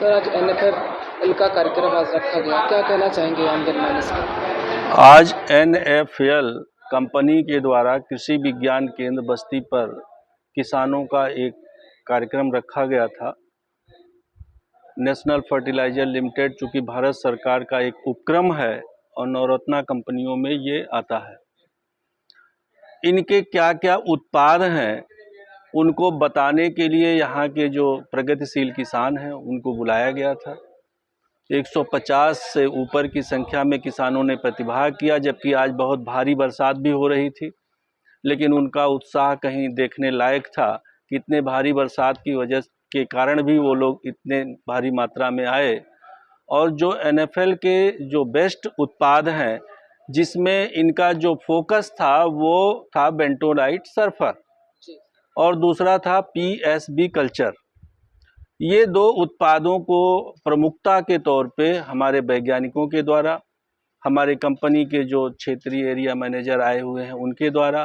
Sir, आज NFL का कार्यक्रम आज रखा गया, क्या कहना चाहेंगे आम जनमानस को? आज NFL कंपनी के द्वारा कृषि विज्ञान केंद्र बस्ती पर किसानों का एक कार्यक्रम रखा गया था। नेशनल फर्टिलाइजर लिमिटेड चूँकि भारत सरकार का एक उपक्रम है और नवरत्ना कंपनियों में ये आता है। इनके क्या क्या उत्पाद हैं उनको बताने के लिए यहाँ के जो प्रगतिशील किसान हैं उनको बुलाया गया था। 150 से ऊपर की संख्या में किसानों ने प्रतिभाग किया, जबकि आज बहुत भारी बरसात भी हो रही थी, लेकिन उनका उत्साह कहीं देखने लायक था कि इतने भारी बरसात की वजह के कारण भी वो लोग इतने भारी मात्रा में आए। और जो NFL के जो बेस्ट उत्पाद हैं, जिसमें इनका जो फोकस था वो था बेंटोनाइट सल्फर और दूसरा था PSB कल्चर। ये दो उत्पादों को प्रमुखता के तौर पे हमारे वैज्ञानिकों के द्वारा, हमारे कंपनी के जो क्षेत्रीय एरिया मैनेजर आए हुए हैं उनके द्वारा,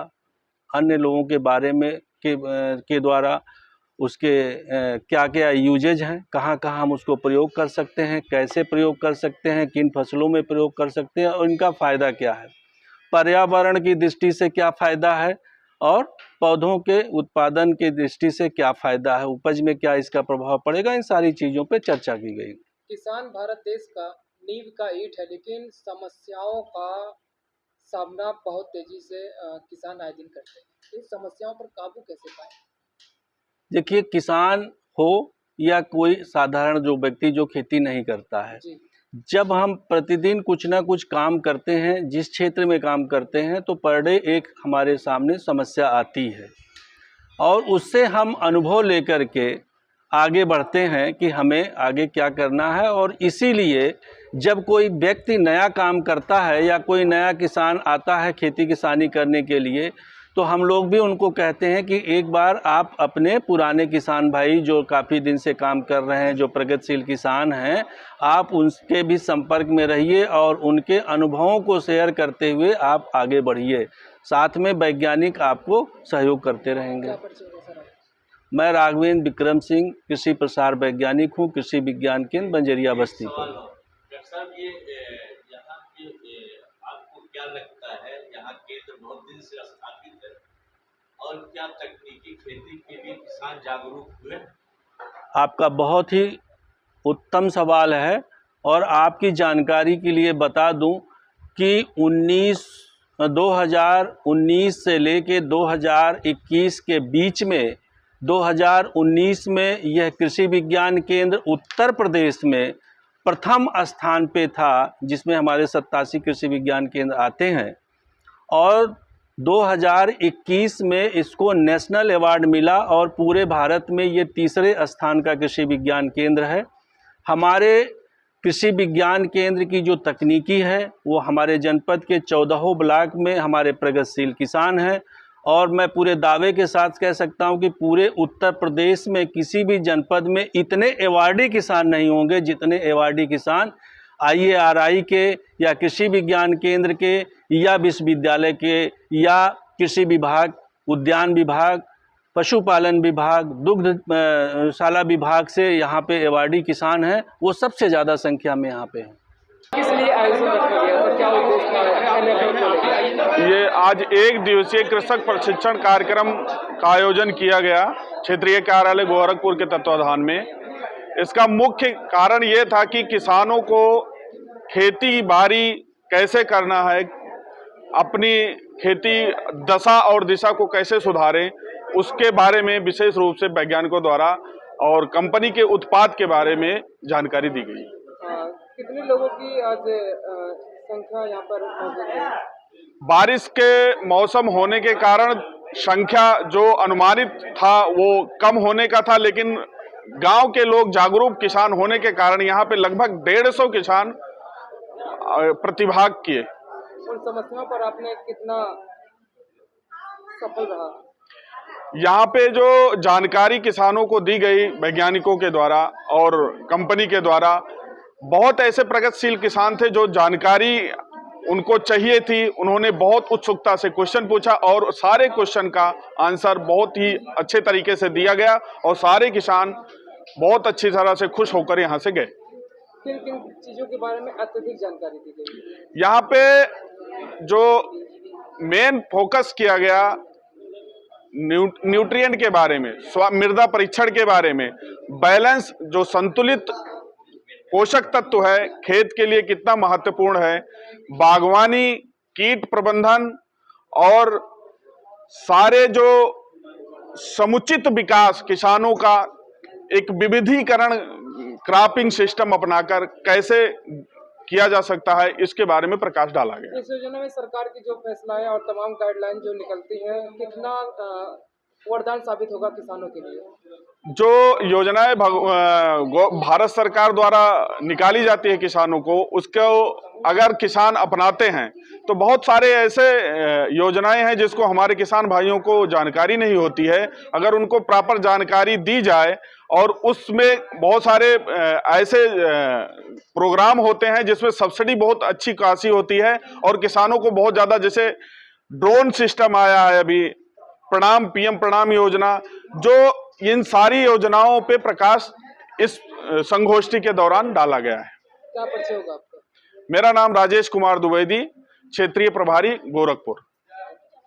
अन्य लोगों के बारे में के द्वारा उसके क्या क्या यूजेज हैं, कहाँ कहाँ हम उसको प्रयोग कर सकते हैं, कैसे प्रयोग कर सकते हैं, किन फसलों में प्रयोग कर सकते हैं और इनका फ़ायदा क्या है, पर्यावरण की दृष्टि से क्या फ़ायदा है और पौधों के उत्पादन की दृष्टि से क्या फ़ायदा है, उपज में क्या इसका प्रभाव पड़ेगा, इन सारी चीज़ों पे चर्चा की गई। किसान भारत देश का नींव का ईंट है, लेकिन समस्याओं का सामना बहुत तेजी से किसान आए दिन करते हैं। इन समस्याओं पर काबू कैसे पाएं? देखिए, किसान हो या कोई साधारण जो व्यक्ति जो खेती नहीं करता है, जब हम प्रतिदिन कुछ ना कुछ काम करते हैं, जिस क्षेत्र में काम करते हैं, तो पर डे एक हमारे सामने समस्या आती है और उससे हम अनुभव लेकर के आगे बढ़ते हैं कि हमें आगे क्या करना है। और इसीलिए जब कोई व्यक्ति नया काम करता है या कोई नया किसान आता है खेती किसानी करने के लिए, तो हम लोग भी उनको कहते हैं कि एक बार आप अपने पुराने किसान भाई जो काफ़ी दिन से काम कर रहे हैं, जो प्रगतिशील किसान हैं, आप उनके भी संपर्क में रहिए और उनके अनुभवों को शेयर करते हुए आप आगे बढ़िए। साथ में वैज्ञानिक आपको सहयोग करते रहेंगे। मैं राघवेंद्र विक्रम सिंह, कृषि प्रसार वैज्ञानिक हूँ, कृषि विज्ञान केंद्र बंजरिया बस्ती पर। आपको क्या लगता है, यहाँ केंद्र बहुत दिन से स्थापित है और क्या तकनीकी खेती के लिए किसान जागरूक हुए? आपका बहुत ही उत्तम सवाल है और आपकी जानकारी के लिए बता दूं कि 2019 से लेके 2021 के बीच में 2019 में यह कृषि विज्ञान केंद्र उत्तर प्रदेश में प्रथम स्थान पे था, जिसमें हमारे 87 कृषि विज्ञान केंद्र आते हैं, और 2021 में इसको नेशनल अवार्ड मिला और पूरे भारत में ये तीसरे स्थान का कृषि विज्ञान केंद्र है। हमारे कृषि विज्ञान केंद्र की जो तकनीकी है वो हमारे जनपद के 14 ब्लॉक में हमारे प्रगतिशील किसान हैं और मैं पूरे दावे के साथ कह सकता हूं कि पूरे उत्तर प्रदेश में किसी भी जनपद में इतने अवार्डी किसान नहीं होंगे जितने अवार्डी किसान IARI के या कृषि विज्ञान केंद्र के या विश्वविद्यालय के या कृषि विभाग, उद्यान विभाग, पशुपालन विभाग, दुग्धशाला विभाग से यहाँ पे अवार्डी किसान हैं, वो सबसे ज़्यादा संख्या में यहाँ पे हैं। किस लिए आयोजन रखा गया था, क्या उद्देश्य था NFL को लेकर? ये आज एक दिवसीय कृषक प्रशिक्षण कार्यक्रम का आयोजन किया गया क्षेत्रीय कार्यालय गोरखपुर के तत्वाधान में। इसका मुख्य कारण ये था कि किसानों को खेती बाड़ी कैसे करना है, अपनी खेती दशा और दिशा को कैसे सुधारें, उसके बारे में विशेष रूप से वैज्ञानिकों द्वारा और कंपनी के उत्पाद के बारे में जानकारी दी गई। कितने लोगों की आज संख्या यहाँ पर मौजूद है? बारिश के मौसम होने के कारण संख्या जो अनुमानित था वो कम होने का था, लेकिन गांव के लोग जागरूक किसान होने के कारण यहाँ पे लगभग 150 किसान प्रतिभाग किए। उन समस्याओं पर आपने कितना सफल रहा? यहाँ पे जो जानकारी किसानों को दी गई वैज्ञानिकों के द्वारा और कंपनी के द्वारा, बहुत ऐसे प्रगतिशील किसान थे जो जानकारी उनको चाहिए थी, उन्होंने बहुत उत्सुकता से क्वेश्चन पूछा और सारे क्वेश्चन का आंसर बहुत ही अच्छे तरीके से दिया गया और सारे किसान बहुत अच्छी तरह से खुश होकर यहाँ से गए। किन किन चीज़ों के बारे में अत्यधिक जानकारी दी गई? यहाँ पे जो मेन फोकस किया गया न्यूट्रिएंट के बारे में, मृदा परीक्षण के बारे में, बैलेंस जो संतुलित पोषक तत्व है खेत के लिए कितना महत्वपूर्ण है, बागवानी, कीट प्रबंधन और सारे जो समुचित विकास किसानों का एक विविधीकरण क्रॉपिंग सिस्टम अपनाकर कैसे किया जा सकता है, इसके बारे में प्रकाश डाला गया। इस योजना में सरकार की जो फैसला है और तमाम गाइडलाइन जो निकलती है, कितना वरदान साबित होगा किसानों के लिए? जो योजनाएं भारत सरकार द्वारा निकाली जाती है किसानों को, उसको अगर किसान अपनाते हैं तो बहुत सारे ऐसे योजनाएं हैं जिसको हमारे किसान भाइयों को जानकारी नहीं होती है। अगर उनको प्रॉपर जानकारी दी जाए और उसमें बहुत सारे ऐसे प्रोग्राम होते हैं जिसमें सब्सिडी बहुत अच्छी खासी होती है और किसानों को बहुत ज़्यादा, जैसे ड्रोन सिस्टम आया है अभी, प्रणाम पीएम प्रणाम योजना, जो इन सारी योजनाओं पे प्रकाश इस संगोष्ठी के दौरान डाला गया है। क्या परिचय होगा आपका? मेरा नाम राजेश कुमार द्विवेदी, क्षेत्रीय प्रभारी गोरखपुर।